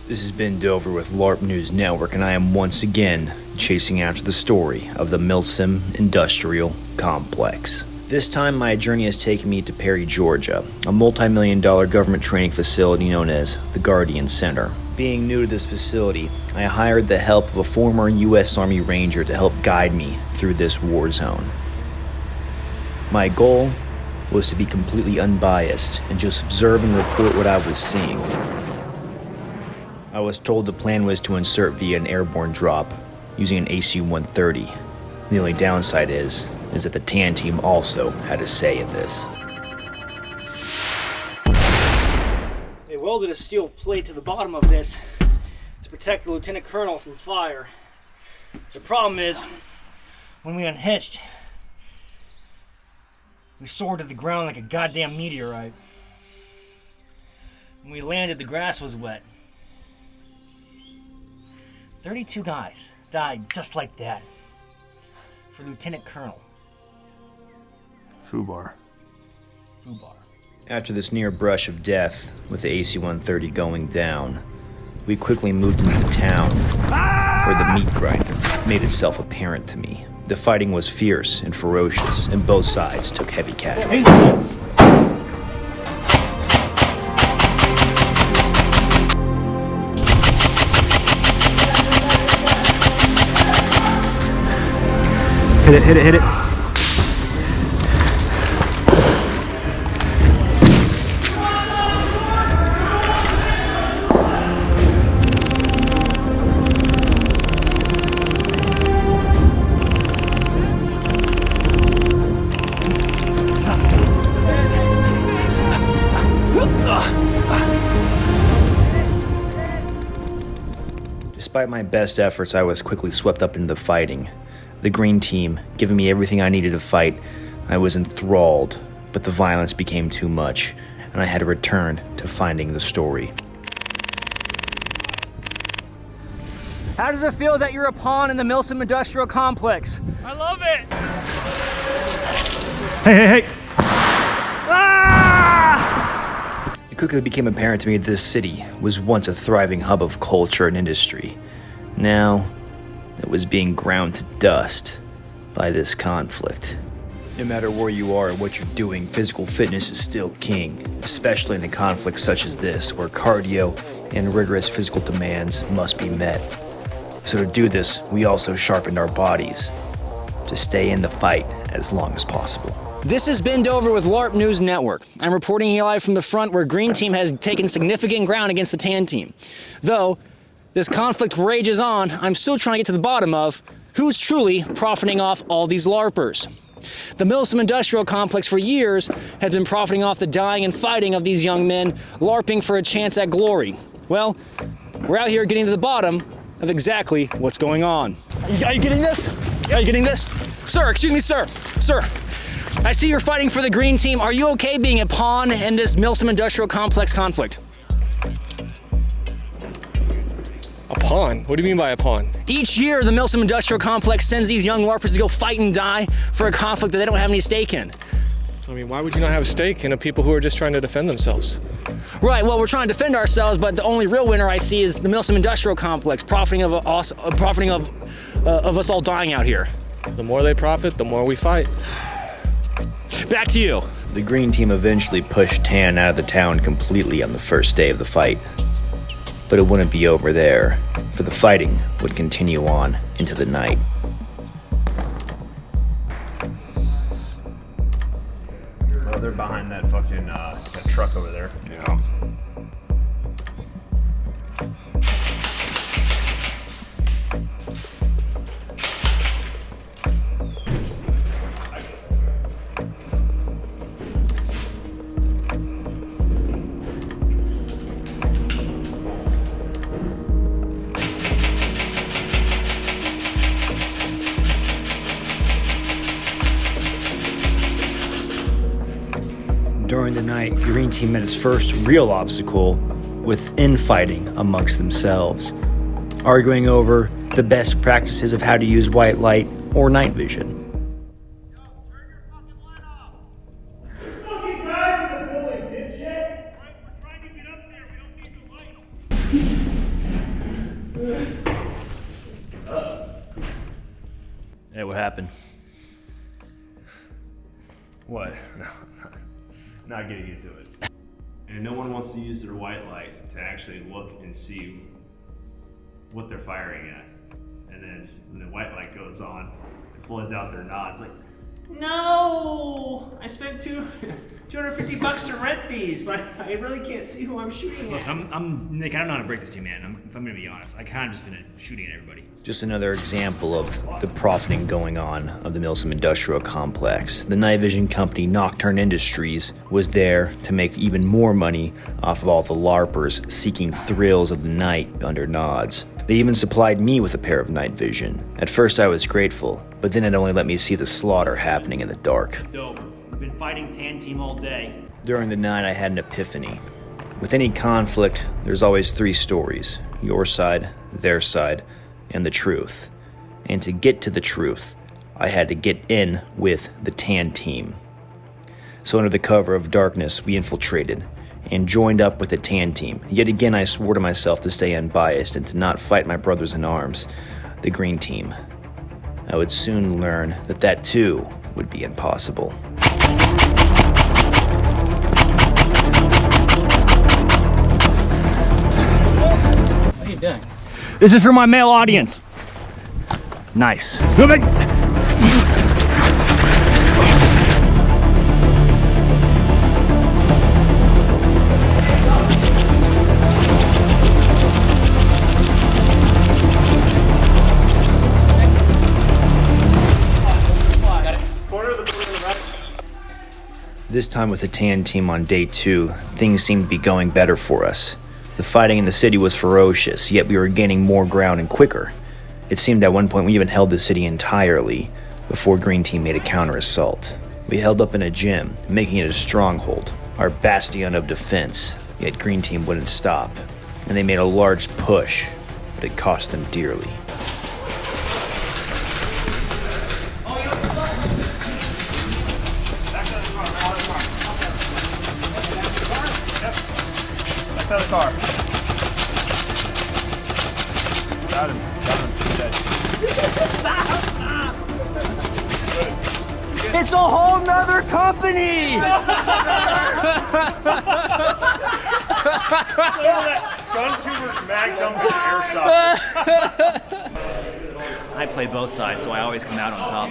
This has been Dover with LARP News Network, and I am once again chasing after the story of the Milsim Industrial Complex. This time, my journey has taken me to Perry, Georgia, a multi-million-dollar government training facility known as the Guardian Center. Being new to this facility, I hired the help of a former U.S. Army Ranger to help guide me through this war zone. My goal was to be completely unbiased and just observe and report what I was seeing. I was told the plan was to insert via an airborne drop using an AC-130. The only downside is that the TAN team also had a say in this. They welded a steel plate to the bottom of this to protect the lieutenant colonel from fire. The problem is, when we unhitched, we soared to the ground like a goddamn meteorite. When we landed, the grass was wet. 32 guys died just like that for Lieutenant Colonel Fubar. After this near brush of death, with the AC-130 going down, we quickly moved into the town, where the meat grinder made itself apparent to me. The fighting was fierce and ferocious, and both sides took heavy casualties. Hit it. Despite my best efforts, I was quickly swept up into the fighting. The green team, giving me everything I needed to fight, I was enthralled, but the violence became too much, and I had to return to finding the story. How does it feel that you're a pawn in the Milsim Industrial Complex? I love it! Hey! It quickly became apparent to me that this city was once a thriving hub of culture and industry. Now, it was being ground to dust by this conflict. No matter where you are or what you're doing, physical fitness is still king, especially in a conflict such as this, where cardio and rigorous physical demands must be met. So to do this, we also sharpened our bodies to stay in the fight as long as possible. This has been Dover with LARP News Network. I'm reporting here live from the front where Green Team has taken significant ground against the Tan Team. Though this conflict rages on, I'm still trying to get to the bottom of who's truly profiting off all these LARPers. The Milsim Industrial Complex for years has been profiting off the dying and fighting of these young men, LARPing for a chance at glory. Well, we're out here getting to the bottom of exactly what's going on. Are you getting this? Are you getting this? Sir, excuse me, sir. Sir, I see you're fighting for the Green Team. Are you okay being a pawn in this Milsim Industrial Complex conflict? A pawn? What do you mean by a pawn? Each year, the Milsim Industrial Complex sends these young LARPers to go fight and die for a conflict that they don't have any stake in. I mean, why would you not have a stake in people who are just trying to defend themselves? Right, well, we're trying to defend ourselves, but the only real winner I see is the Milsim Industrial Complex, profiting of us all dying out here. The more they profit, the more we fight. Back to you. The green team eventually pushed Tan out of the town completely on the first day of the fight. But it wouldn't be over there, for the fighting would continue on into the night. Oh, they're behind that fucking that truck over there. Yeah. During the night, Green Team met its first real obstacle with infighting amongst themselves, arguing over the best practices of how to use white light or night vision. happened? What? No, not getting into it. And no one wants to use their white light to actually look and see what they're firing at. And then when the white light goes on, it floods out their nods like, no! I spent $250 to rent these, but I really can't see who I'm shooting at. I'm Nick, I don't know how to break this to you, man. If I'm gonna be honest, I kind of just been shooting at everybody. Just another example of the profiting going on of the Milsim Industrial Complex. The night vision company Nocturne Industries was there to make even more money off of all the LARPers seeking thrills of the night under nods. They even supplied me with a pair of night vision. At first I was grateful, but then it only let me see the slaughter happening in the dark. Dope. We've been fighting tan team all day. During the night I had an epiphany. With any conflict, there's always three stories: your side, their side, and the truth. And to get to the truth, I had to get in with the tan team. So under the cover of darkness, we infiltrated and joined up with the tan team. Yet again, I swore to myself to stay unbiased and to not fight my brothers in arms, the green team. I would soon learn that that too would be impossible. What are you doing? This is for my male audience. Nice. This time with the tan team on day 2, things seemed to be going better for us. The fighting in the city was ferocious, yet we were gaining more ground and quicker. It seemed at one point we even held the city entirely before Green Team made a counter-assault. We held up in a gym, making it a stronghold, our bastion of defense, yet Green Team wouldn't stop, and they made a large push, but it cost them dearly. Out of the car. Got him. Dead. It's a whole nother company! Gun Tuber's Magnum and airsoft. I play both sides, so I always come out on top.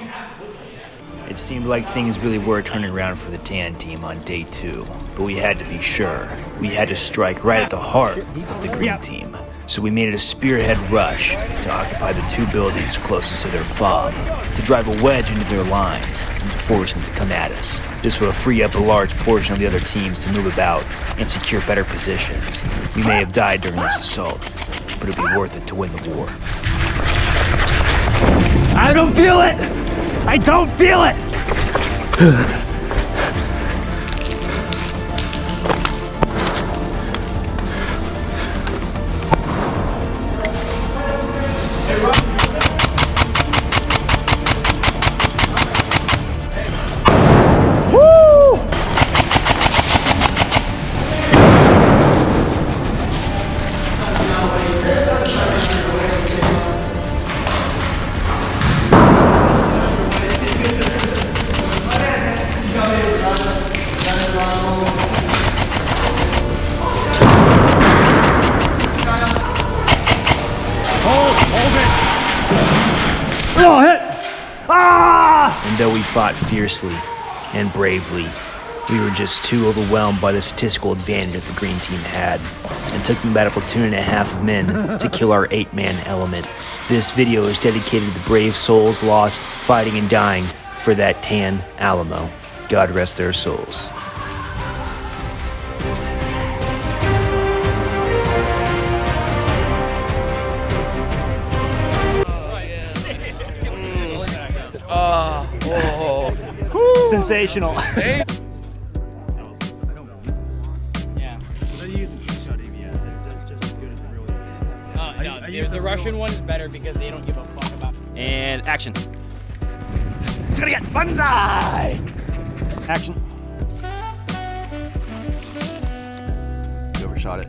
It seemed like things really were turning around for the tan team on day 2, but we had to be sure. We had to strike right at the heart of the green team. So we made it a spearhead rush to occupy the 2 buildings closest to their fob, to drive a wedge into their lines and to force them to come at us. This will free up a large portion of the other teams to move about and secure better positions. We may have died during this assault, but it'll be worth it to win the war. I don't feel it! I don't feel it! Oh, hit! Ah! And though we fought fiercely and bravely, we were just too overwhelmed by the statistical advantage that the green team had, and took them about a platoon and a half of men to kill our 8-man element. This video is dedicated to the brave souls lost fighting and dying for that tan Alamo. God rest their souls. Sensational. Yeah. No, the Russian one is better because they don't give a fuck about. And action. It's gonna get banzai! Action. You overshot it.